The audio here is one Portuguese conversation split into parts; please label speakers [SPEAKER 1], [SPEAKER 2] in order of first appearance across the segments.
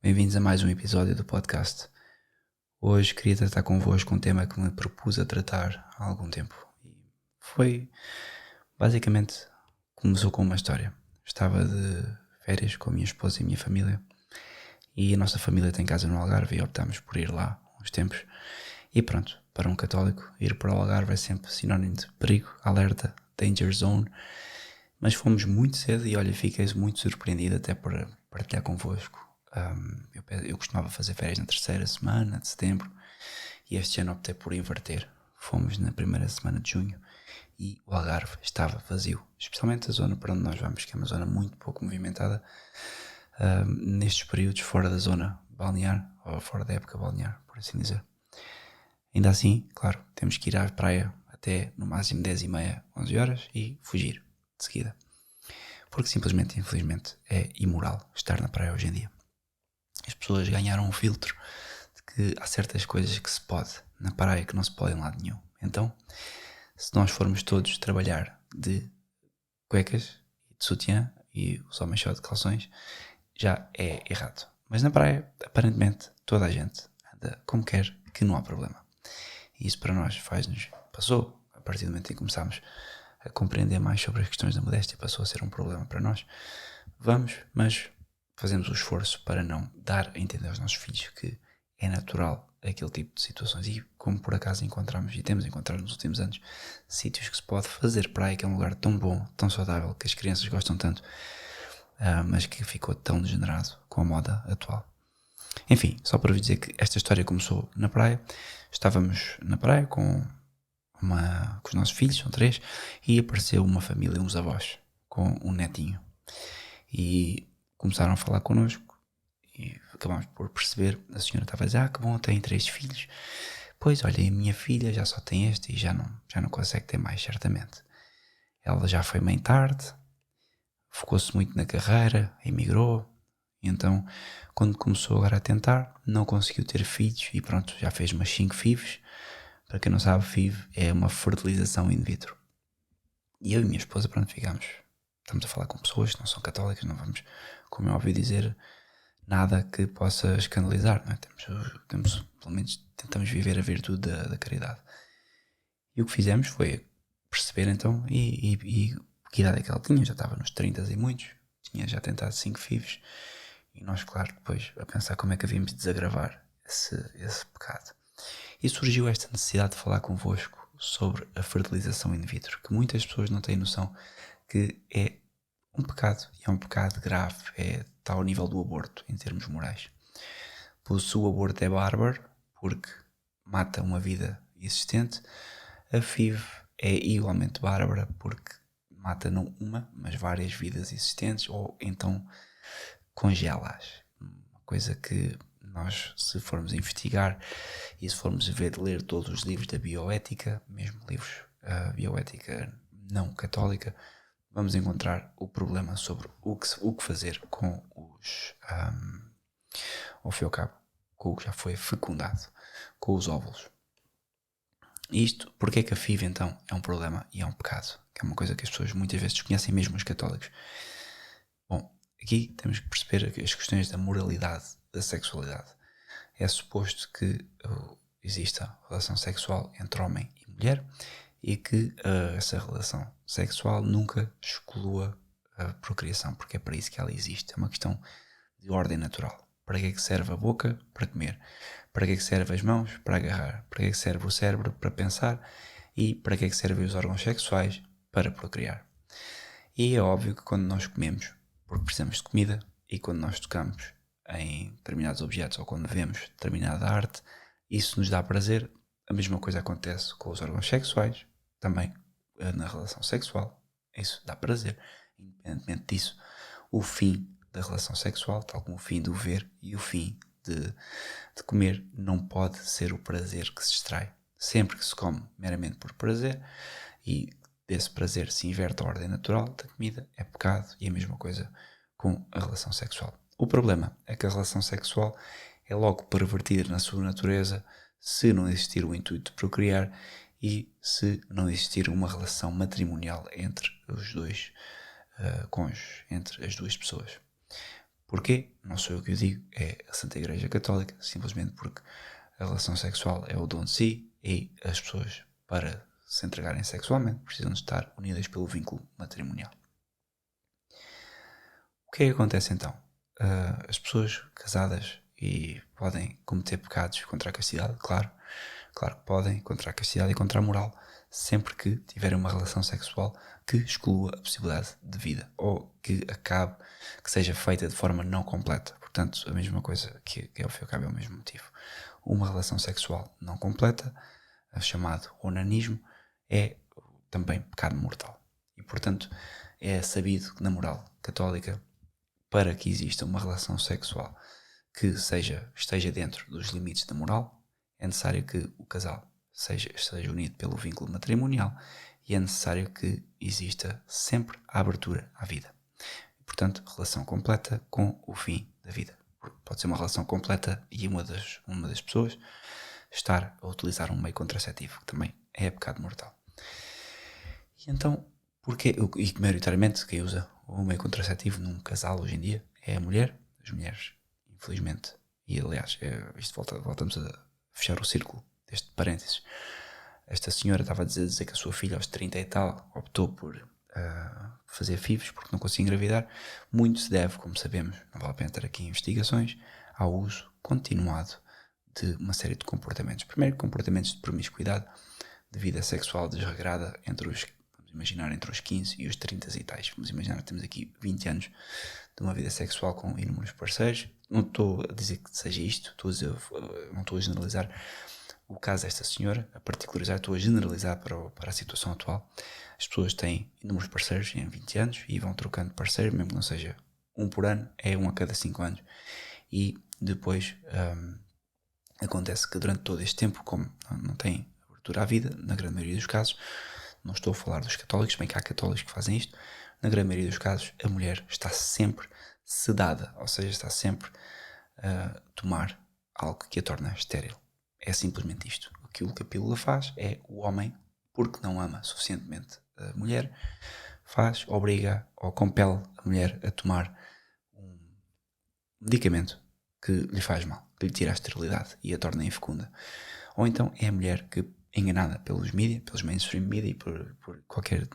[SPEAKER 1] Bem-vindos a mais um episódio do podcast. Hoje queria tratar convosco um tema que me propus a tratar há algum tempo. E foi, basicamente, começou com uma história. Estava de férias com a minha esposa e a minha família. E a nossa família tem casa no Algarve e optámos por ir lá uns tempos. E pronto, para um católico, ir para o Algarve é sempre sinónimo de perigo, alerta, danger zone. Mas fomos muito cedo e olha, fiquei muito surpreendido até por partilhar convosco. Eu costumava fazer férias na terceira semana de setembro e este ano optei por inverter. Fomos na primeira semana de junho e o Algarve estava vazio, especialmente a zona para onde nós vamos, que é uma zona muito pouco movimentada nestes períodos fora da zona balnear, ou fora da época balnear, por assim dizer. Ainda assim, claro, temos que ir à praia até no máximo 10h30, 11 horas e fugir de seguida. Porque simplesmente, infelizmente, é imoral estar na praia hoje em dia. As pessoas ganharam um filtro de que há certas coisas que se pode na praia que não se pode em lado nenhum. Então, se nós formos todos trabalhar de cuecas e de sutiã e os homens só de calções, já é errado. Mas na praia, aparentemente, toda a gente anda como quer, que não há problema. E isso para nós passou, a partir do momento em que começámos a compreender mais sobre as questões da modéstia, passou a ser um problema para nós. Vamos, mas fazemos o esforço para não dar a entender aos nossos filhos que é natural aquele tipo de situações. E como por acaso encontramos e temos encontrado nos últimos anos sítios que se pode fazer praia, que é um lugar tão bom, tão saudável, que as crianças gostam tanto, mas que ficou tão degenerado com a moda atual. Enfim, só para vos dizer que esta história começou na praia. Estávamos na praia com os nossos filhos, são 3, e apareceu uma família, uns avós, com um netinho. E começaram a falar connosco e acabámos por perceber, a senhora estava a dizer, que bom, tem 3 filhos. Pois, olha, a minha filha já só tem este e já não consegue ter mais, certamente. Ela já foi mãe tarde, focou-se muito na carreira, emigrou, e então, quando começou agora a tentar, não conseguiu ter filhos e pronto, já fez umas 5 FIVs. Para quem não sabe, FIV é uma fertilização in vitro. E eu e minha esposa, pronto, estamos a falar com pessoas que não são católicas, não vamos, como é óbvio, dizer nada que possa escandalizar, não é? Temos pelo menos, tentamos viver a virtude da caridade. E o que fizemos foi perceber então, e que idade é que ela tinha, já estava nos 30 e muitos, tinha já tentado 5 FIVs, e nós, claro, depois a pensar como é que havíamos de desagravar esse pecado. E surgiu esta necessidade de falar convosco sobre a fertilização in vitro, que muitas pessoas não têm noção que é um pecado, e é um pecado grave, está ao nível do aborto, em termos morais. Pois se o aborto é bárbaro, porque mata uma vida existente, a FIV é igualmente bárbara, porque mata não uma, mas várias vidas existentes, ou então congela-as. Uma coisa que nós, se formos investigar e se formos ler todos os livros da bioética, mesmo livros bioética não católica, vamos encontrar o problema sobre o que fazer com ao fim e ao cabo, com o que já foi fecundado, com os óvulos. Isto, porque é que a FIV então é um problema e é um pecado, que é uma coisa que as pessoas muitas vezes desconhecem, mesmo os católicos. Bom, aqui temos que perceber as questões da moralidade da sexualidade. É suposto que exista relação sexual entre homem e mulher e que essa relação sexual nunca exclua a procriação, porque é para isso que ela existe. É uma questão de ordem natural. Para que é que serve a boca? Para comer. Para que é que serve as mãos? Para agarrar. Para que é que serve o cérebro? Para pensar. E para que é que servem os órgãos sexuais? Para procriar. E é óbvio que quando nós comemos, porque precisamos de comida, e quando nós tocamos em determinados objetos ou quando vemos determinada arte, isso nos dá prazer. A mesma coisa acontece com os órgãos sexuais, também na relação sexual, isso dá prazer. Independentemente disso, o fim da relação sexual, tal como o fim do ver e o fim de comer, não pode ser o prazer que se extrai. Sempre que se come meramente por prazer e desse prazer se inverte a ordem natural da comida, é pecado, e a mesma coisa com a relação sexual. O problema é que a relação sexual é logo pervertida na sua natureza se não existir o intuito de procriar e se não existir uma relação matrimonial entre os dois cônjuges, entre as duas pessoas. Porquê? Não sou eu que o digo, é a Santa Igreja Católica, simplesmente porque a relação sexual é o dom de si e as pessoas, para se entregarem sexualmente, precisam de estar unidas pelo vínculo matrimonial. O que é que acontece então? As pessoas casadas e podem cometer pecados contra a castidade, claro que podem, contra a castidade e contra a moral, sempre que tiverem uma relação sexual que exclua a possibilidade de vida ou que acabe, que seja feita de forma não completa. Portanto, a mesma coisa que ao fim e ao cabo é o mesmo motivo. Uma relação sexual não completa, chamado onanismo, é também pecado mortal. E, portanto, é sabido que na moral católica, para que exista uma relação sexual que esteja dentro dos limites da moral, é necessário que o casal seja unido pelo vínculo matrimonial e é necessário que exista sempre a abertura à vida. Portanto, relação completa com o fim da vida. Pode ser uma relação completa e uma das pessoas estar a utilizar um meio contraceptivo, que também é pecado mortal. E então, e maioritariamente quem usa o meio contraceptivo num casal hoje em dia é a mulher, as mulheres, infelizmente. E aliás, voltamos a fechar o círculo deste parênteses. Esta senhora estava a dizer que a sua filha aos 30 e tal optou por fazer FIVs porque não conseguia engravidar. Muito se deve, como sabemos, não vale a pena ter aqui investigações, ao uso continuado de uma série de comportamentos. Primeiro, comportamentos de promiscuidade, de vida sexual desregrada entre os 15 e os 30 e tais. Vamos imaginar que temos aqui 20 anos de uma vida sexual com inúmeros parceiros. Não estou a dizer que seja isto, não estou a generalizar o caso desta senhora, a particularizar, estou a generalizar para a situação atual. As pessoas têm inúmeros parceiros em 20 anos e vão trocando parceiro, mesmo que não seja um por ano, é um a cada 5 anos. E depois acontece que durante todo este tempo, como não tem abertura à vida, na grande maioria dos casos, não estou a falar dos católicos, bem que há católicos que fazem isto, na grande maioria dos casos a mulher está sempre sedada, ou seja, está sempre a tomar algo que a torna estéril. É simplesmente isto. Aquilo que a pílula faz é o homem, porque não ama suficientemente a mulher, obriga ou compele a mulher a tomar um medicamento que lhe faz mal, que lhe tira a esterilidade e a torna infecunda. Ou então é a mulher que, enganada pelos mídias, pelos mainstream media e por qualquer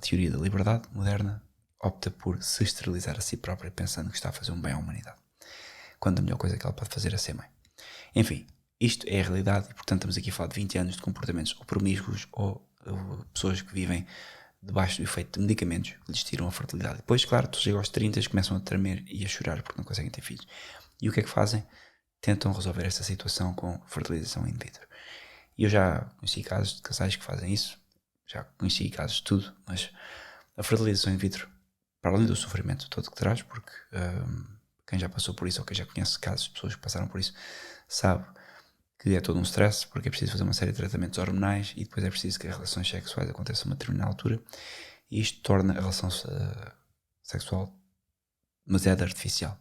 [SPEAKER 1] teoria da liberdade moderna, opta por se esterilizar a si própria pensando que está a fazer um bem à humanidade, quando a melhor coisa que ela pode fazer é ser mãe. Enfim, isto é a realidade e portanto estamos aqui a falar de 20 anos de comportamentos ou promíscuos ou pessoas que vivem debaixo do efeito de medicamentos que lhes tiram a fertilidade. Depois, claro, tu chegam aos 30 e começam a tremer e a chorar porque não conseguem ter filhos. E o que é que fazem? Tentam resolver esta situação com fertilização in vitro. E eu já conheci casos de casais que fazem isso, já conheci casos de tudo, mas a fertilização in vitro, para além do sofrimento todo que traz, porque quem já passou por isso ou quem já conhece casos de pessoas que passaram por isso, sabe que é todo um stress, porque é preciso fazer uma série de tratamentos hormonais e depois é preciso que as relações sexuais aconteçam a uma determinada altura e isto torna a relação sexual demasiado artificial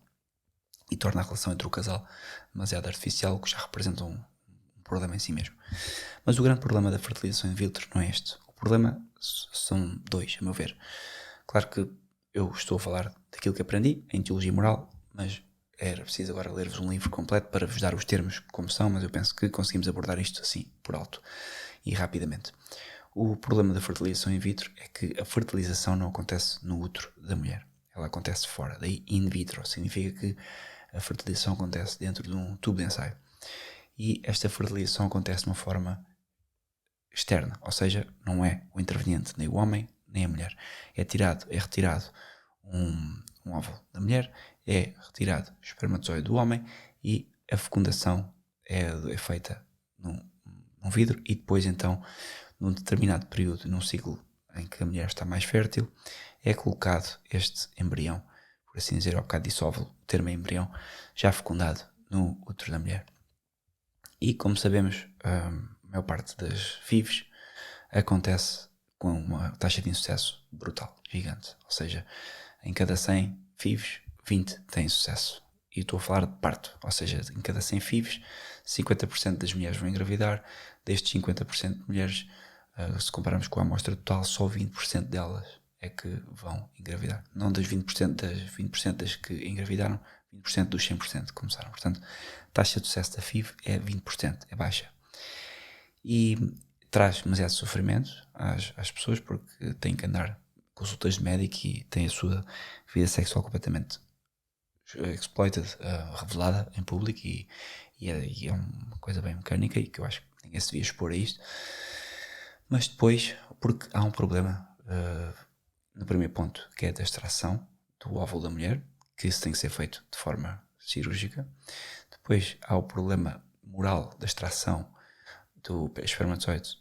[SPEAKER 1] e torna a relação entre o casal demasiado artificial, o que já representa um problema em si mesmo. Mas o grande problema da fertilização in vitro não é este. O problema são dois, a meu ver. Claro que eu estou a falar daquilo que aprendi em teologia moral, mas era preciso agora ler-vos um livro completo para vos dar os termos como são, mas eu penso que conseguimos abordar isto assim, por alto e rapidamente. O problema da fertilização in vitro é que a fertilização não acontece no útero da mulher. Ela acontece fora, daí in vitro, significa que a fertilização acontece dentro de um tubo de ensaio. E esta fertilização acontece de uma forma externa, ou seja, não é o interveniente, nem o homem, nem a mulher. É retirado um óvulo da mulher, é retirado o espermatozoide do homem e a fecundação é feita num vidro e depois então, num determinado período, num ciclo em que a mulher está mais fértil, é colocado este embrião, por assim dizer, ao bocado disse óvulo, o termo é embrião, já fecundado no útero da mulher. E como sabemos, a maior parte das FIVs acontece com uma taxa de insucesso brutal, gigante. Ou seja, em cada 100 FIVs, 20 têm sucesso. E estou a falar de parto, ou seja, em cada 100 FIVs, 50% das mulheres vão engravidar. Destes 50% de mulheres, se compararmos com a amostra total, só 20% delas é que vão engravidar. Não das 20%, das 20% das que engravidaram, 20% dos 100% que começaram. Portanto, a taxa de sucesso da FIV é 20%, é baixa. E traz demasiado sofrimento às pessoas porque têm que andar consultas de médico e têm a sua vida sexual completamente exploited, revelada em público e é uma coisa bem mecânica e que eu acho que ninguém se devia expor a isto. Mas depois, porque há um problema no primeiro ponto, que é da extração do óvulo da mulher, que isso tem que ser feito de forma cirúrgica. Depois há o problema moral da extração do espermatozoide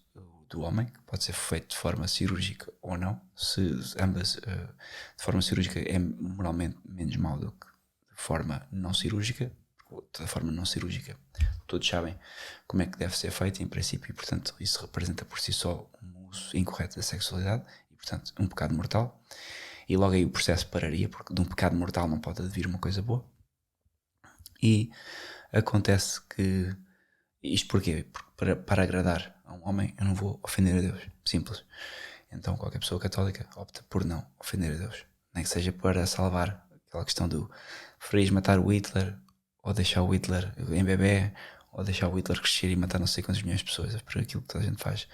[SPEAKER 1] do homem, que pode ser feito de forma cirúrgica ou não. Se ambas de forma cirúrgica é moralmente menos mau do que de forma não cirúrgica. Da forma não cirúrgica todos sabem como é que deve ser feito em princípio e portanto isso representa por si só um uso incorreto da sexualidade e portanto um pecado mortal e logo aí o processo pararia porque de um pecado mortal não pode advir uma coisa boa. E acontece que isto porquê? Porque para agradar a um homem eu não vou ofender a Deus, simples. Então qualquer pessoa católica opta por não ofender a Deus, nem que seja para salvar aquela questão do preferis matar o Hitler ou deixar o Hitler em bebê, ou deixar o Hitler crescer e matar não sei quantos milhões de pessoas, é por aquilo que toda a gente faz.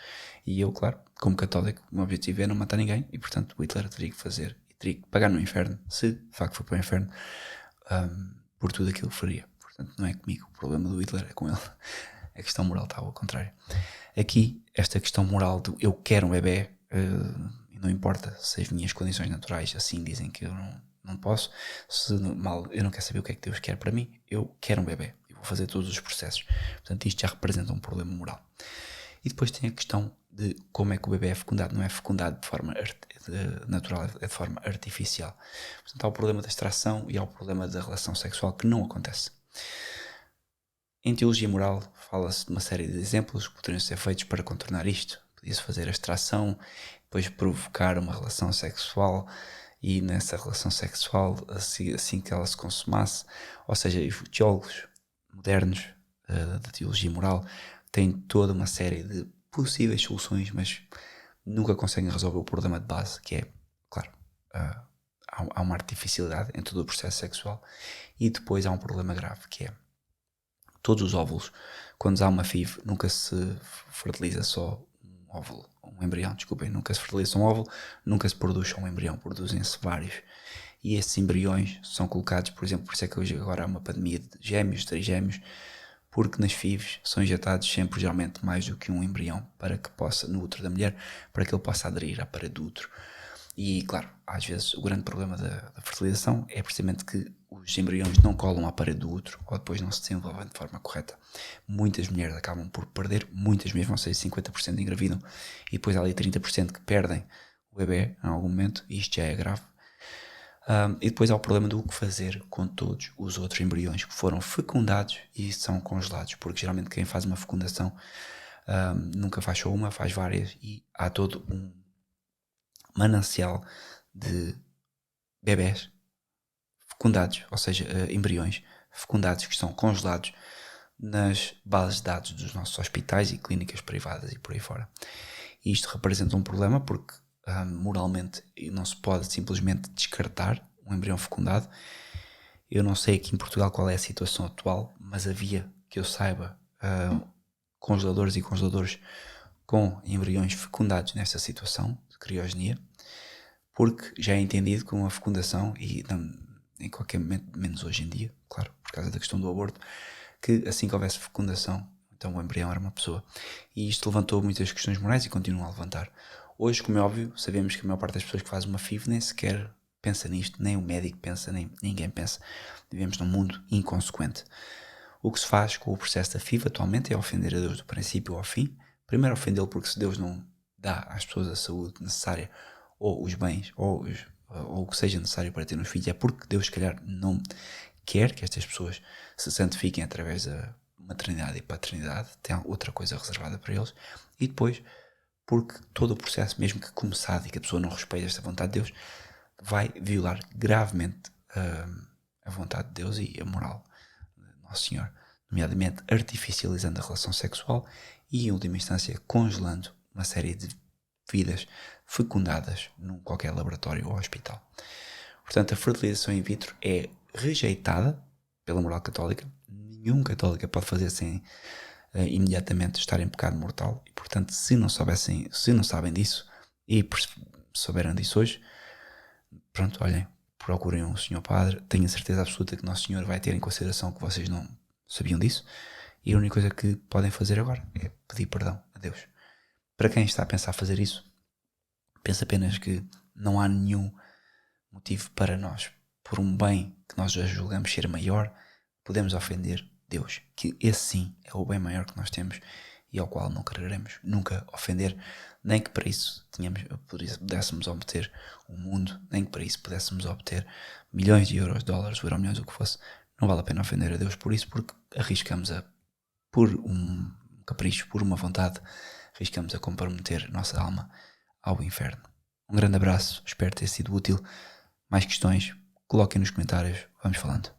[SPEAKER 1] E eu, claro, como católico, o meu objetivo é não matar ninguém, e portanto o Hitler teria que fazer, e teria que pagar no inferno, se de facto for para o inferno, por tudo aquilo que faria. Portanto, não é comigo, o problema do Hitler é com ele. A questão moral está ao contrário. Aqui, esta questão moral do eu quero um bebê, e não importa se as minhas condições naturais assim dizem que eu não posso, se mal eu não quero saber o que é que Deus quer para mim, eu quero um bebê e vou fazer todos os processos. Portanto, isto já representa um problema moral. E depois tem a questão de como é que o bebê é fecundado. Não é fecundado de forma natural, é de forma artificial. Portanto, há o problema da extração e há o problema da relação sexual que não acontece. Em teologia moral fala-se de uma série de exemplos que poderiam ser feitos para contornar isto. Podia-se fazer a extração, depois provocar uma relação sexual e nessa relação sexual, assim que ela se consumasse, ou seja, os teólogos modernos da teologia moral têm toda uma série de possíveis soluções, mas nunca conseguem resolver o problema de base, que é, claro, há uma artificialidade em todo o processo sexual e depois há um problema grave, que é todos os óvulos, quando há uma FIV, nunca se fertiliza só um óvulo, um embrião, desculpem, nunca se fertiliza um óvulo, nunca se produz só um embrião, produzem-se vários. E esses embriões são colocados, por exemplo, por isso é que hoje agora há uma pandemia de gêmeos, trigêmeos, porque nas FIVs são injetados sempre geralmente mais do que um embrião para que possa, no útero da mulher, para que ele possa aderir à parede do útero. E claro, às vezes o grande problema da fertilização é precisamente que os embriões não colam à parede do útero ou depois não se desenvolvem de forma correta. Muitas mulheres acabam por perder, muitas mesmo, ou seja, 50% engravidam e depois há ali 30% que perdem o bebê em algum momento e isto já é grave. E depois há o problema do que fazer com todos os outros embriões que foram fecundados e são congelados, porque geralmente quem faz uma fecundação nunca faz só uma, faz várias e há todo um manancial de bebés fecundados, ou seja, embriões fecundados que estão congelados nas bases de dados dos nossos hospitais e clínicas privadas e por aí fora. E isto representa um problema porque moralmente não se pode simplesmente descartar um embrião fecundado. Eu não sei aqui em Portugal qual é a situação atual, mas havia, que eu saiba, congeladores e congeladores com embriões fecundados nesta situação de criogenia, porque já é entendido que uma fecundação, e em qualquer momento, menos hoje em dia, claro, por causa da questão do aborto, que assim que houvesse fecundação, então o embrião era uma pessoa. E isto levantou muitas questões morais e continua a levantar. Hoje, como é óbvio, sabemos que a maior parte das pessoas que fazem uma FIV nem sequer pensa nisto, nem o médico pensa, nem ninguém pensa. Vivemos num mundo inconsequente. O que se faz com o processo da FIV atualmente é ofender a Deus do princípio ao fim. Primeiro ofendê-lo porque se Deus não dá às pessoas a saúde necessária ou os bens ou o que seja necessário para ter uns filhos, é porque Deus se calhar não quer que estas pessoas se santifiquem através da maternidade e paternidade, tem outra coisa reservada para eles. E depois porque todo o processo, mesmo que começado e que a pessoa não respeite esta vontade de Deus, vai violar gravemente a vontade de Deus e a moral de Nosso Senhor, nomeadamente artificializando a relação sexual e, em última instância, congelando uma série de vidas fecundadas num qualquer laboratório ou hospital. Portanto, a fertilização in vitro é rejeitada pela moral católica. Nenhum católico pode fazer sem imediatamente estar em pecado mortal. E, portanto, se não sabem disso e souberam disso hoje, pronto, olhem, procurem um senhor padre. Tenho a certeza absoluta que Nosso Senhor vai ter em consideração que vocês não sabiam disso. E a única coisa que podem fazer agora é pedir perdão a Deus. Para quem está a pensar fazer isso, pensa apenas que não há nenhum motivo para nós, por um bem que nós já julgamos ser maior, podemos ofender Deus, que esse sim é o bem maior que nós temos e ao qual não quereremos nunca ofender, nem que para isso pudéssemos obter o mundo, nem que para isso pudéssemos obter milhões de euros, dólares, euro-milhões, o que fosse. Não vale a pena ofender a Deus por isso, porque arriscamos por um capricho, por uma vontade, arriscamos a comprometer a nossa alma ao inferno. Um grande abraço, espero ter sido útil. Mais questões, coloquem nos comentários, vamos falando.